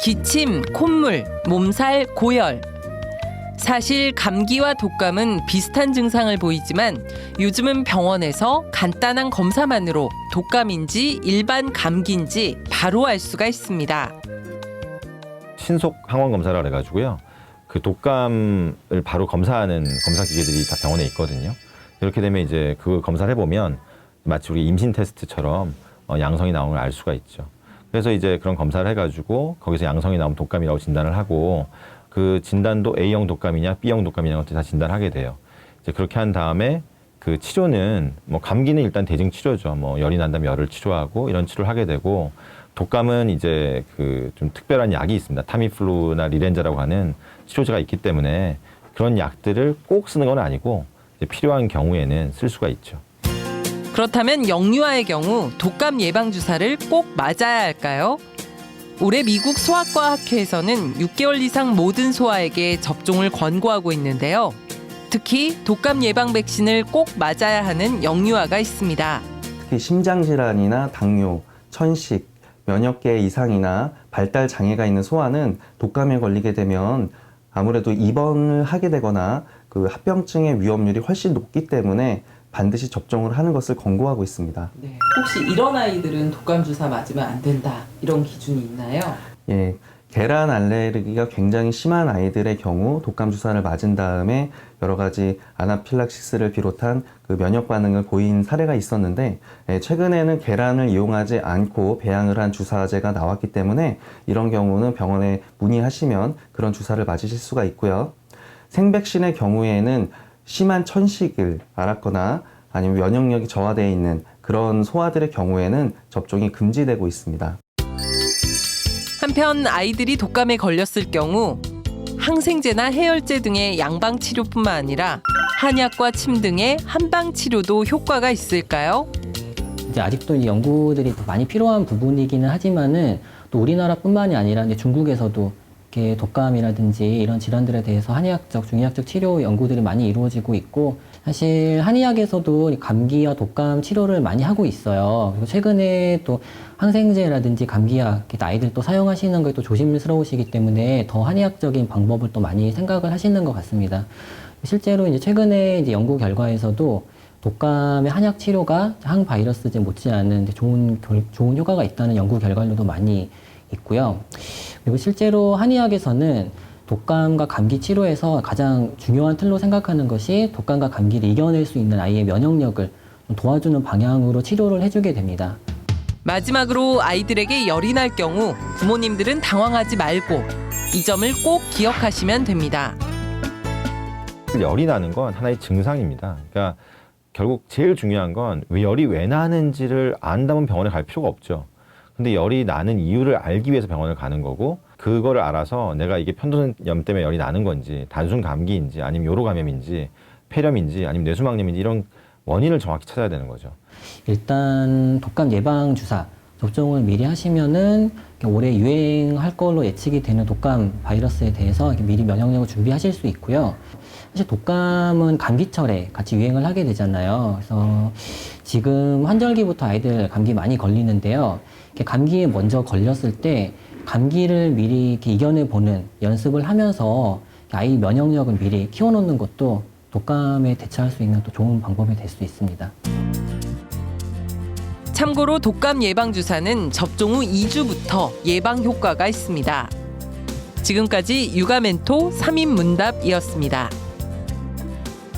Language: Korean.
기침, 콧물, 몸살, 고열. 사실 감기와 독감은 비슷한 증상을 보이지만 요즘은 병원에서 간단한 검사만으로 독감인지 일반 감기인지 바로 알 수가 있습니다. 신속 항원 검사라 그래가지고요. 그 독감을 바로 검사하는 검사 기계들이 다 병원에 있거든요. 이렇게 되면 이제 그 검사를 해보면 마치 우리 임신 테스트처럼 양성이 나오는 걸 알 수가 있죠. 그래서 이제 그런 검사를 해가지고 거기서 양성이 나오면 독감이라고 진단을 하고 그 진단도 A형 독감이냐 B형 독감이냐 것도 다 진단하게 돼요. 이제 그렇게 한 다음에 그 치료는 뭐 감기는 일단 대증 치료죠. 뭐 열이 난다면 열을 치료하고 이런 치료를 하게 되고 독감은 이제 그 좀 특별한 약이 있습니다. 타미플루나 리렌자라고 하는 치료제가 있기 때문에 그런 약들을 꼭 쓰는 건 아니고 이제 필요한 경우에는 쓸 수가 있죠. 그렇다면 영유아의 경우 독감 예방 주사를 꼭 맞아야 할까요? 올해 미국 소아과 학회에서는 6개월 이상 모든 소아에게 접종을 권고하고 있는데요. 특히 독감 예방 백신을 꼭 맞아야 하는 영유아가 있습니다. 특히 심장질환이나 당뇨, 천식, 면역계 이상이나 발달 장애가 있는 소아는 독감에 걸리게 되면 아무래도 입원을 하게 되거나 그 합병증의 위험률이 훨씬 높기 때문에 반드시 접종을 하는 것을 권고하고 있습니다. 네. 혹시 이런 아이들은 독감 주사 맞으면 안 된다 이런 기준이 있나요? 예, 계란 알레르기가 굉장히 심한 아이들의 경우 독감 주사를 맞은 다음에 여러 가지 아나필락시스를 비롯한 그 면역 반응을 보인 사례가 있었는데 최근에는 계란을 이용하지 않고 배양을 한 주사제가 나왔기 때문에 이런 경우는 병원에 문의하시면 그런 주사를 맞으실 수가 있고요. 생백신의 경우에는 심한 천식을 앓았거나 아니면 면역력이 저하되어 있는 그런 소아들의 경우에는 접종이 금지되고 있습니다. 한편 아이들이 독감에 걸렸을 경우 항생제나 해열제 등의 양방 치료뿐만 아니라 한약과 침 등의 한방 치료도 효과가 있을까요? 이제 아직도 이제 연구들이 많이 필요한 부분이기는 하지만은 또 우리나라뿐만이 아니라 이제 중국에서도 이렇게 독감이라든지 이런 질환들에 대해서 한의학적, 중의학적 치료 연구들이 많이 이루어지고 있고 사실 한의학에서도 감기와 독감 치료를 많이 하고 있어요. 그리고 최근에 또 항생제라든지 감기약 아이들 또 사용하시는 걸 또 조심스러우시기 때문에 더 한의학적인 방법을 또 많이 생각을 하시는 것 같습니다. 실제로 이제 최근에 이제 연구 결과에서도 독감의 한약 치료가 항바이러스제 못지않은 좋은 효과가 있다는 연구 결과들도 많이 있고요. 그리고 실제로 한의학에서는 독감과 감기 치료에서 가장 중요한 틀로 생각하는 것이 독감과 감기를 이겨낼 수 있는 아이의 면역력을 도와주는 방향으로 치료를 해주게 됩니다. 마지막으로 아이들에게 열이 날 경우 부모님들은 당황하지 말고 이 점을 꼭 기억하시면 됩니다. 열이 나는 건 하나의 증상입니다. 그러니까 결국 제일 중요한 건 열이 왜 나는지를 안다면 병원에 갈 필요가 없죠. 근데 열이 나는 이유를 알기 위해서 병원을 가는 거고 그거를 알아서 내가 이게 편도염 때문에 열이 나는 건지 단순 감기인지 아니면 요로 감염인지 폐렴인지 아니면 뇌수막염인지 이런 원인을 정확히 찾아야 되는 거죠. 일단 독감 예방 주사 접종을 미리 하시면은 올해 유행할 걸로 예측이 되는 독감 바이러스에 대해서 미리 면역력을 준비하실 수 있고요. 사실 독감은 감기철에 같이 유행을 하게 되잖아요. 그래서 지금 환절기부터 아이들 감기 많이 걸리는데요. 감기에 먼저 걸렸을 때 감기를 미리 이렇게 이겨내보는 연습을 하면서 아이 면역력을 미리 키워놓는 것도 독감에 대처할 수 있는 또 좋은 방법이 될 수 있습니다. 참고로 독감 예방 주사는 접종 후 2주부터 예방 효과가 있습니다. 지금까지 육아멘토 3인 문답이었습니다.